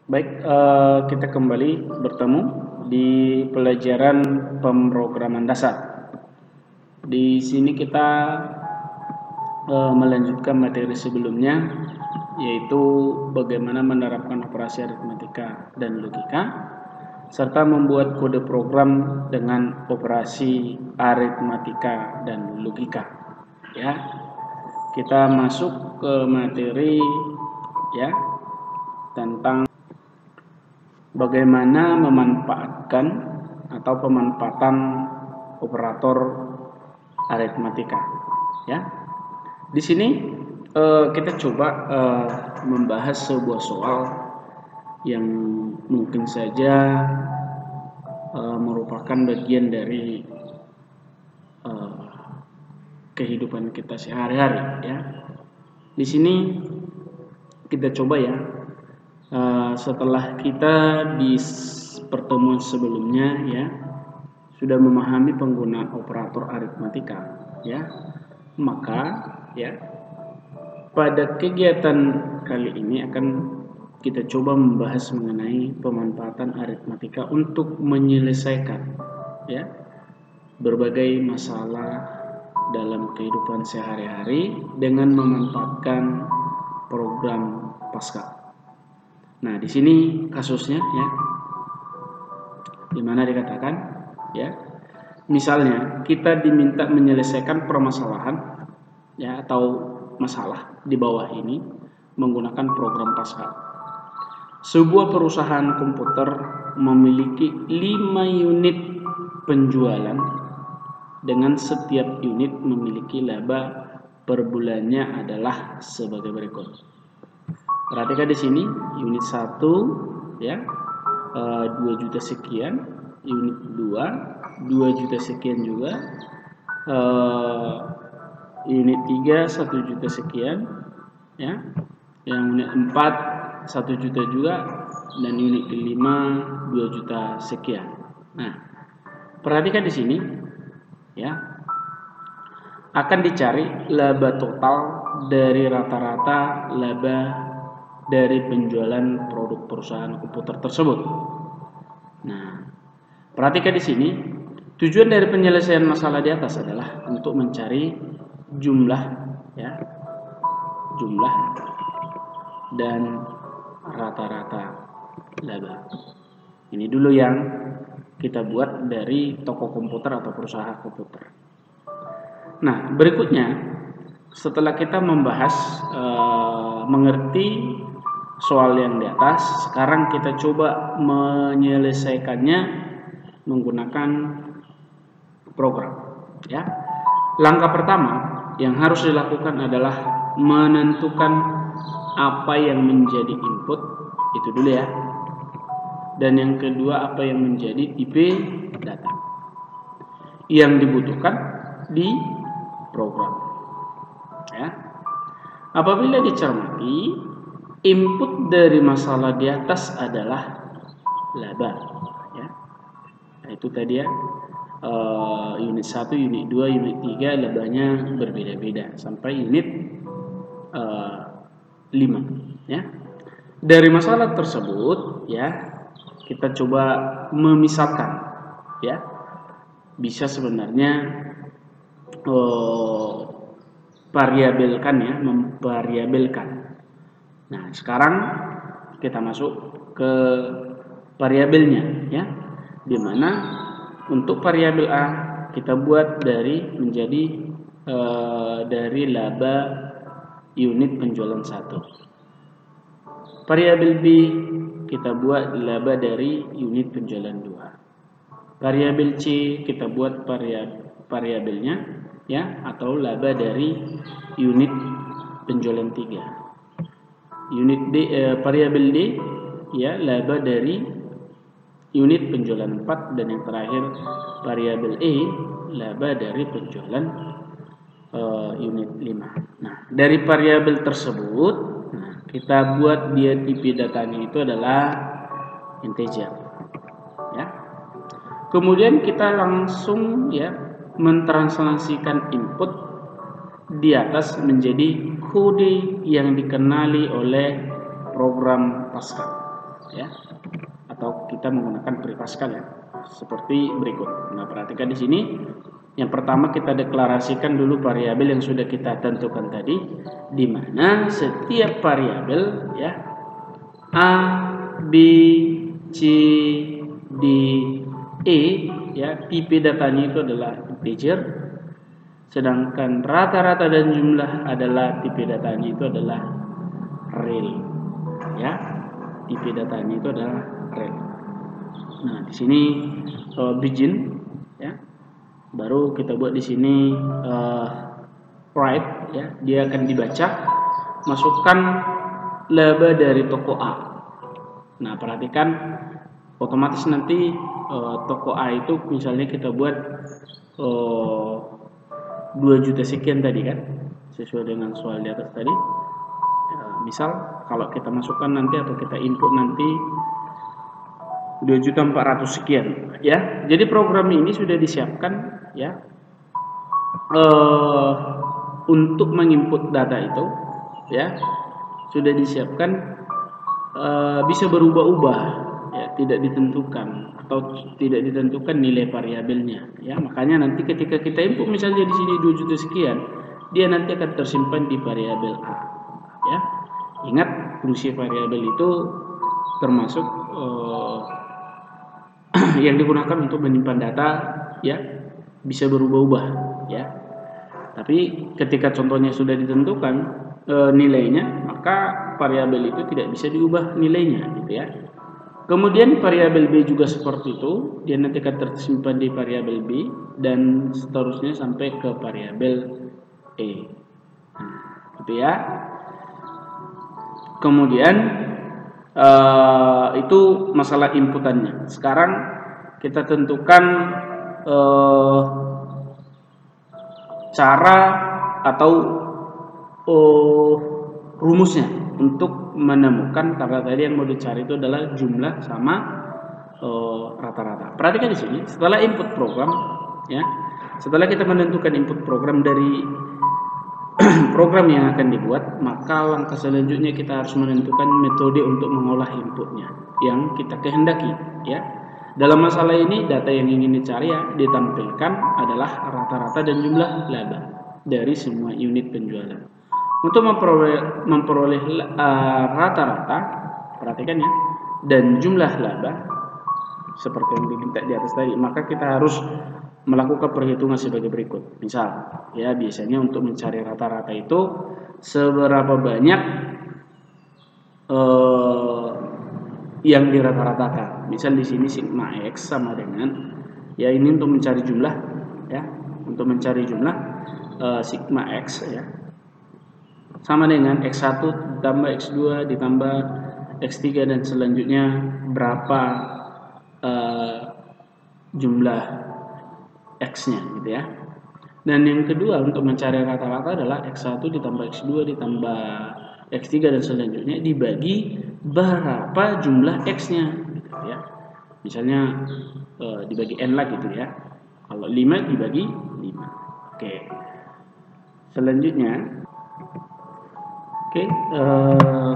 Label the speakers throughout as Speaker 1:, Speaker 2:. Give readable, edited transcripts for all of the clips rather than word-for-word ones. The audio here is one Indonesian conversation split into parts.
Speaker 1: Baik, kita kembali bertemu di pelajaran pemrograman dasar. Di sini kita melanjutkan materi sebelumnya, yaitu bagaimana menerapkan operasi aritmatika dan logika, serta membuat kode program dengan operasi aritmatika dan logika. Ya, kita masuk ke materi ya tentang bagaimana memanfaatkan atau pemanfaatan operator aritmatika. Ya, di sini kita coba membahas sebuah soal yang mungkin saja merupakan bagian dari kehidupan kita sehari-hari. Ya, di sini kita coba ya. Setelah kita di pertemuan sebelumnya ya sudah memahami penggunaan operator aritmatika ya, maka ya pada kegiatan kali ini akan kita coba membahas mengenai pemanfaatan aritmatika untuk menyelesaikan ya berbagai masalah dalam kehidupan sehari-hari dengan memanfaatkan program Pascal. Nah, di sini kasusnya ya, dimana dikatakan ya, misalnya kita diminta menyelesaikan permasalahan ya atau masalah di bawah ini menggunakan program Pascal. Sebuah perusahaan komputer memiliki 5 unit penjualan dengan setiap unit memiliki laba per bulannya adalah sebagai berikut. Perhatikan di sini unit 1 ya 2 juta sekian, unit 2 2 juta sekian juga, unit 3 1 juta sekian ya, yang unit 4 1 juta juga, dan unit kelima 2 juta sekian. Nah, perhatikan di sini ya, akan dicari laba total dari rata-rata laba dari penjualan produk perusahaan komputer tersebut. Nah, perhatikan di sini, tujuan dari penyelesaian masalah di atas adalah untuk mencari jumlah ya, jumlah dan rata-rata laba. Ini dulu yang kita buat dari toko komputer atau perusahaan komputer. Nah, berikutnya setelah kita membahas mengerti soal yang di atas, sekarang kita coba menyelesaikannya menggunakan program ya. Langkah pertama yang harus dilakukan adalah menentukan apa yang menjadi input, itu dulu ya, dan yang kedua apa yang menjadi tipe data yang dibutuhkan di program ya. Apabila dicermati, input dari masalah di atas adalah laba ya. Nah, itu tadi ya, unit 1, unit 2, unit 3 labanya berbeda-beda sampai unit 5 ya. Dari masalah tersebut ya, kita coba memisahkan ya. Bisa sebenarnya variabelkan ya, memvariabelkan. Nah, sekarang kita masuk ke variabelnya ya, dimana untuk variabel A kita buat menjadi dari laba unit penjualan 1. Variabel B kita buat laba dari unit penjualan 2. Variabel C kita buat variabelnya ya, atau laba dari unit penjualan 3. Unit D, variabel D ya, laba dari unit penjualan 4, dan yang terakhir variabel E, laba dari penjualan unit 5. Nah, dari variabel tersebut, nah, kita buat dia tipe datanya itu adalah integer ya. Kemudian kita langsung ya mentranslasikan input di atas menjadi kode yang dikenali oleh program Pascal ya, atau kita menggunakan Pre Pascal ya, seperti berikut. Nah, perhatikan di sini. Yang pertama kita deklarasikan dulu variabel yang sudah kita tentukan tadi, di mana setiap variabel ya A, B, C, D, E ya, tipe datanya itu adalah integer, sedangkan rata-rata dan jumlah adalah tipe datanya itu adalah real ya, tipe datanya itu adalah real. Nah, di sini begin ya, baru kita buat di sini write ya, dia akan dibaca, masukkan laba dari toko A. Nah, perhatikan otomatis nanti toko A itu misalnya kita buat 2 juta sekian tadi kan, sesuai dengan soal di atas tadi. Misal kalau kita masukkan nanti atau kita input nanti 2.400.000 sekian ya. Jadi program ini sudah disiapkan ya untuk menginput data itu ya, sudah disiapkan bisa berubah-ubah ya, tidak ditentukan atau tidak ditentukan nilai variabelnya ya. Makanya nanti ketika kita input misalnya di sini 2 juta sekian, dia nanti akan tersimpan di variabel A ya. Ingat, fungsi variabel itu termasuk yang digunakan untuk menyimpan data ya, bisa berubah-ubah ya. Tapi ketika contohnya sudah ditentukan nilainya, maka variabel itu tidak bisa diubah nilainya gitu ya. Kemudian variabel B juga seperti itu, dia nanti akan tersimpan di variabel B dan seterusnya sampai ke variabel E. Nah, gitu ya. Kemudian itu masalah inputannya. Sekarang kita tentukan cara atau rumusnya untuk menemukan, karena tadi yang mau dicari itu adalah jumlah sama rata-rata. Perhatikan di sini, setelah input program ya, setelah kita menentukan input program dari program yang akan dibuat, maka langkah selanjutnya kita harus menentukan metode untuk mengolah inputnya yang kita kehendaki ya. Dalam masalah ini, data yang ingin dicari ya, ditampilkan adalah rata-rata dan jumlah laba dari semua unit penjualan. Untuk memperoleh rata-rata, perhatikan ya, dan jumlah laba seperti yang diminta di atas tadi, maka kita harus melakukan perhitungan sebagai berikut. Misal ya, biasanya untuk mencari rata-rata itu seberapa banyak yang dirata-ratakan. Misal di sini sigma X sama dengan ya, ini untuk mencari jumlah ya, untuk mencari jumlah sigma X ya, sama dengan X1 ditambah X2 ditambah X3 dan selanjutnya berapa jumlah X-nya gitu ya. Dan yang kedua untuk mencari rata-rata adalah X1 ditambah X2 ditambah X3 dan selanjutnya dibagi berapa jumlah X-nya gitu ya. Misalnya dibagi N lah gitu ya. Kalau 5 dibagi 5. Oke. Selanjutnya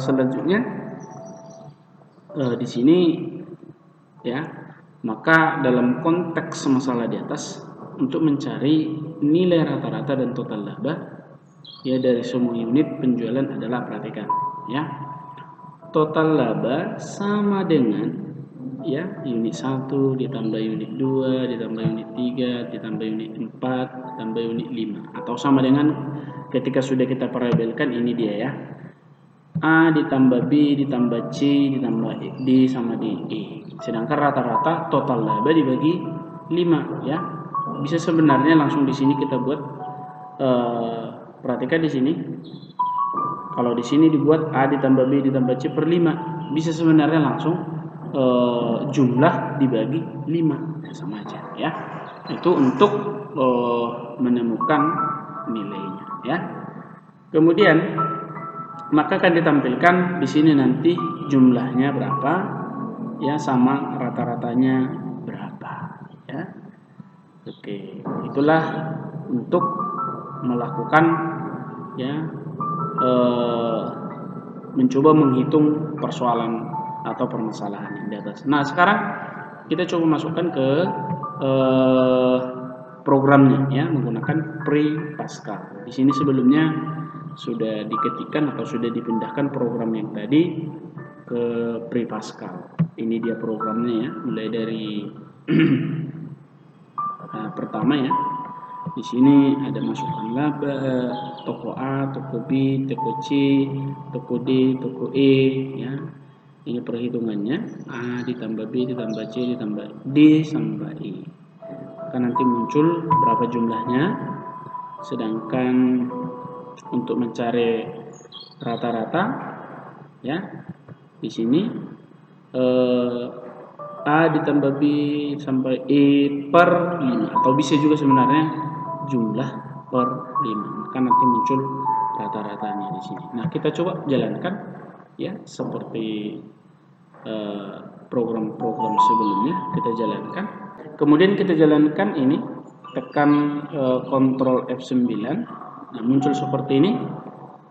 Speaker 1: selanjutnya di sini ya, maka dalam konteks masalah di atas, untuk mencari nilai rata-rata dan total laba ya dari semua unit penjualan adalah, perhatikan ya, total laba sama dengan ya unit 1 ditambah unit 2 ditambah unit 3 ditambah unit 4 ditambah unit 5, atau sama dengan ketika sudah kita variabelkan ini dia ya, A ditambah B ditambah C ditambah D sama D E. Sedangkan rata-rata total laba dibagi 5 ya. Bisa sebenarnya langsung di sini kita buat perhatikan di sini. Kalau di sini dibuat A ditambah B ditambah C per 5, bisa sebenarnya langsung jumlah dibagi 5 ya, sama aja ya. Itu untuk menemukan nilainya ya. Kemudian maka akan ditampilkan di sini nanti jumlahnya berapa ya, sama rata-ratanya berapa ya. Oke, itulah untuk melakukan ya mencoba menghitung persoalan atau permasalahan yang di atas. Nah, sekarang kita coba masukkan ke programnya ya, menggunakan pre-Pascal. Di sini sebelumnya sudah diketikkan atau sudah dipindahkan program yang tadi ke pre-Pascal. Ini dia programnya ya, mulai dari pertama ya. Di sini ada masukkan laba, toko A, toko B, toko C, toko D, toko E ya. Ini perhitungannya, A ditambah B ditambah C ditambah D sampai E. Akan nanti muncul berapa jumlahnya. Sedangkan untuk mencari rata-rata ya, di sini A ditambah B sampai E per 5, atau bisa juga sebenarnya jumlah per 5. Maka nanti muncul rata-ratanya di sini. Nah, kita coba jalankan ya, seperti program-program sebelumnya kita jalankan. Kemudian kita jalankan ini, tekan Ctrl F9. Nah, muncul seperti ini.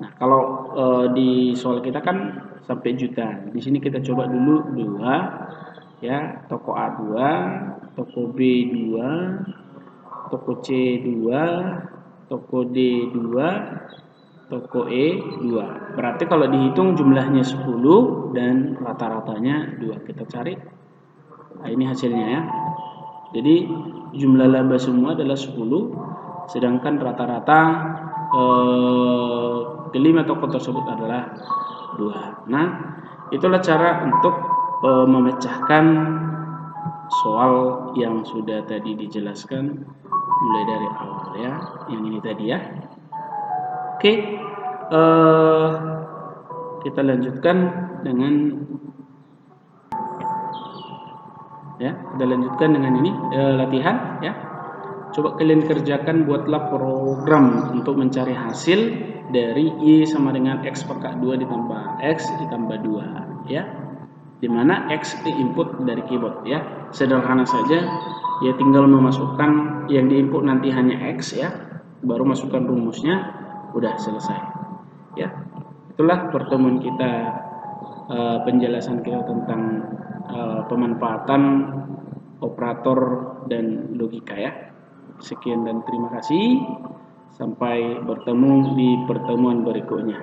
Speaker 1: Nah, kalau di soal kita kan sampai juta. Di sini kita coba dulu 2 ya, toko A 2, toko B 2, toko C 2, toko D 2, toko E 2. Berarti kalau dihitung jumlahnya 10 dan rata-ratanya 2. Kita cari. Nah, ini hasilnya ya. Jadi jumlah laba semua adalah 10, sedangkan rata-rata kelima toko tersebut adalah 2. Nah, itulah cara untuk memecahkan soal yang sudah tadi dijelaskan mulai dari awal ya, yang ini tadi ya. Oke, kita lanjutkan dengan ini latihan ya. Coba kalian kerjakan, buatlah program untuk mencari hasil dari Y sama dengan X pangkat 2 ditambah X ditambah 2 ya, dimana X itu input dari keyboard ya. Sederhana saja ya, tinggal memasukkan yang diinput nanti hanya X ya, baru masukkan rumusnya, udah selesai ya. Itulah pertemuan kita, penjelasan kita tentang pemanfaatan operator dan logika ya. Sekian dan terima kasih. Sampai bertemu di pertemuan berikutnya.